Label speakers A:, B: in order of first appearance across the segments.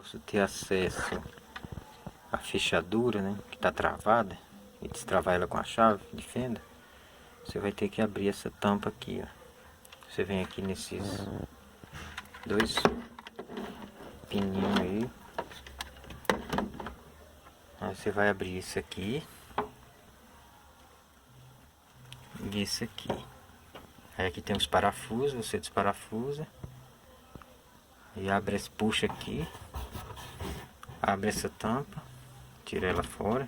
A: Posso ter acesso à fechadura, né, que está travada, e destravar ela com a chave de fenda. Você vai ter que abrir essa tampa aqui, ó. Você vem aqui nesses dois pininhos aí. Aí você vai abrir isso aqui e esse aqui. Aí aqui tem os parafusos, você desparafusa e abre, puxa aqui, abre essa tampa, tira ela fora.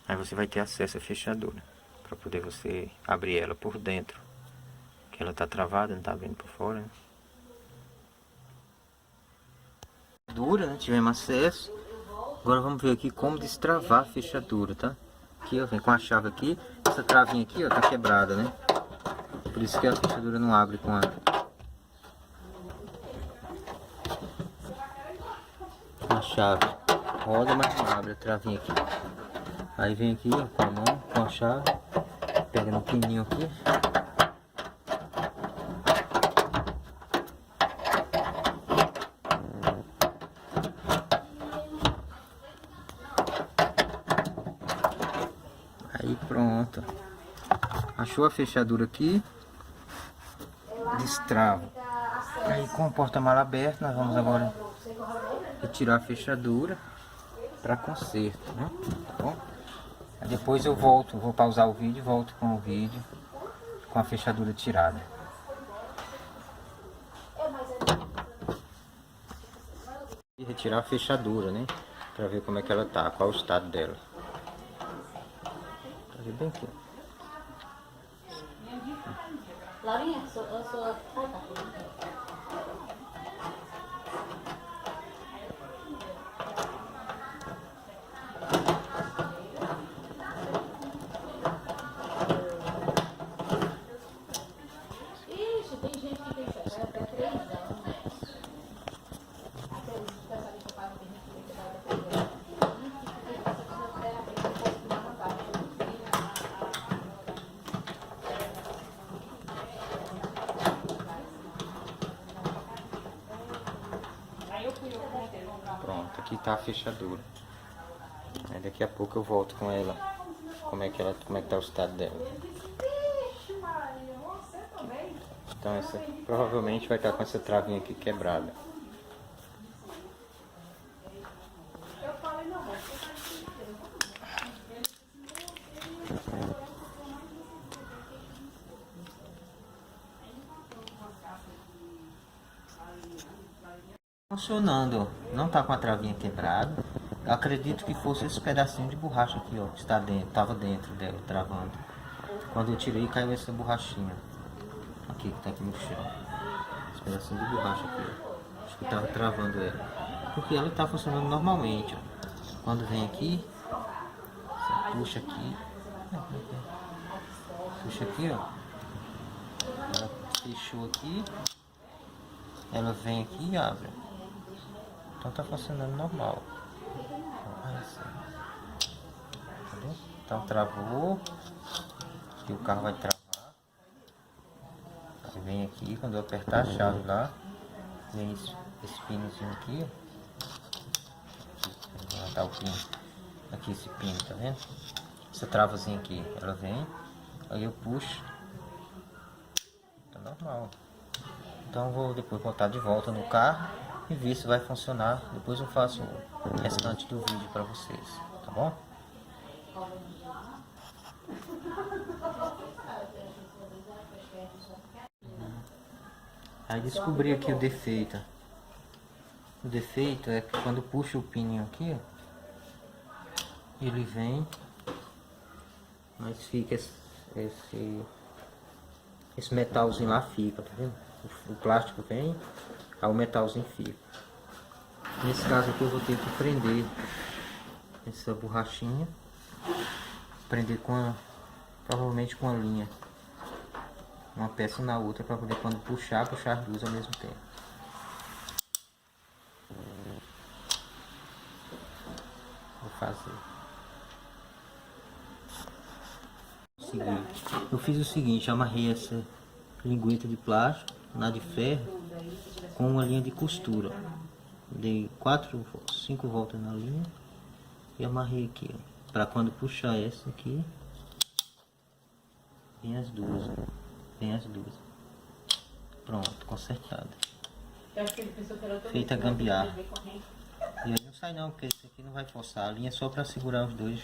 A: Aí você vai ter acesso à fechadura para poder você abrir ela por dentro, que ela tá travada, não tá vendo por fora, né? Dura, né? Tivemos acesso. Agora vamos ver aqui como destravar a fechadura, tá? Aqui, ó, vem com a chave aqui. Essa travinha aqui, ó, tá quebrada, né? Por isso que a fechadura não abre com a chave. Roda, mas não abre a travinha aqui. Aí vem aqui, ó, com a mão, com a chave. Pega no pininho aqui. Aí pronto. Achou a fechadura aqui. Destrava. Aí com o porta-mala aberto, nós vamos agora retirar a fechadura para conserto, né? Tá bom? Aí depois eu volto, vou pausar o vídeo e volto com o vídeo com a fechadura tirada. E retirar a fechadura, né? Para ver como é que ela tá, qual o estado dela. Tá bem aqui.
B: Laurinha, eu sou... Ixi, tem gente que tem isso, até 3 anos.
A: Pronto, aqui tá a fechadura. Aí daqui a pouco eu volto com ela. Como é que tá o estado dela. Então essa provavelmente vai estar com essa travinha aqui quebrada. Funcionando, não tá com a travinha quebrada. Eu acredito que fosse esse pedacinho de borracha aqui, ó, que está dentro, tava dentro dela, travando. Quando eu tirei, caiu essa borrachinha. Aqui, que tá aqui no chão. Esse pedacinho de borracha aqui, ó. Acho que tava travando ela. Porque ela tá funcionando normalmente, ó. Quando vem aqui, você puxa aqui. Puxa aqui, ó. Ela fechou aqui. Ela vem aqui e abre. Então tá funcionando normal. Então travou. Aqui o carro vai travar. Aí vem aqui, quando eu apertar a chave lá, vem esse pinozinho aqui. Vou levantar o pino. Aqui esse pino, tá vendo? Essa travazinha aqui, ela vem. Aí eu puxo. Tá normal. Então vou depois botar de volta no carro e ver se vai funcionar. Depois eu faço o restante do vídeo para vocês, tá bom? Aí descobri aqui o defeito. O defeito é que quando puxa o pininho aqui, ele vem, mas fica esse metalzinho lá fica, tá vendo? O plástico vem, aí o metalzinho fica. Nesse caso aqui eu vou ter que prender essa borrachinha, prender provavelmente com a linha, uma peça na outra, para poder quando puxar as duas ao mesmo tempo. Vou fazer. Eu fiz o seguinte, amarrei essa lingueta de plástico na de ferro com uma linha de costura. Dei 5 voltas na linha e amarrei aqui, ó, para quando puxar essa aqui, vem as duas, ó. Vem as duas. Pronto, consertada.
B: Eu acho que ele pensou que era todo
A: Feita a
B: mundo,
A: gambiarra.
B: perder corrente.
A: E aí não sai não, porque esse aqui não vai forçar. A linha é só para segurar os dois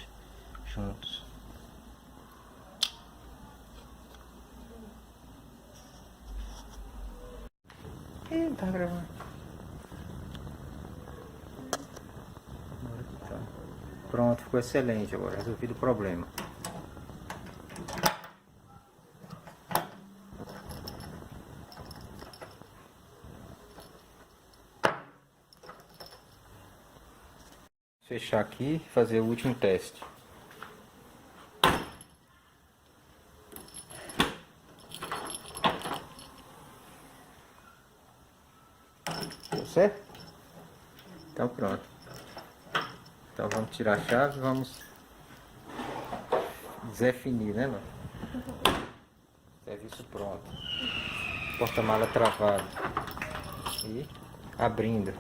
A: juntos. Ih, tá gravando. Agora que tá. Pronto, ficou excelente agora. Resolvido o problema. Fechar aqui e fazer o último teste. Deu certo? Então pronto. Então vamos tirar a chave e vamos definir, né, mano? Serviço pronto. Porta-mala travado. E abrindo.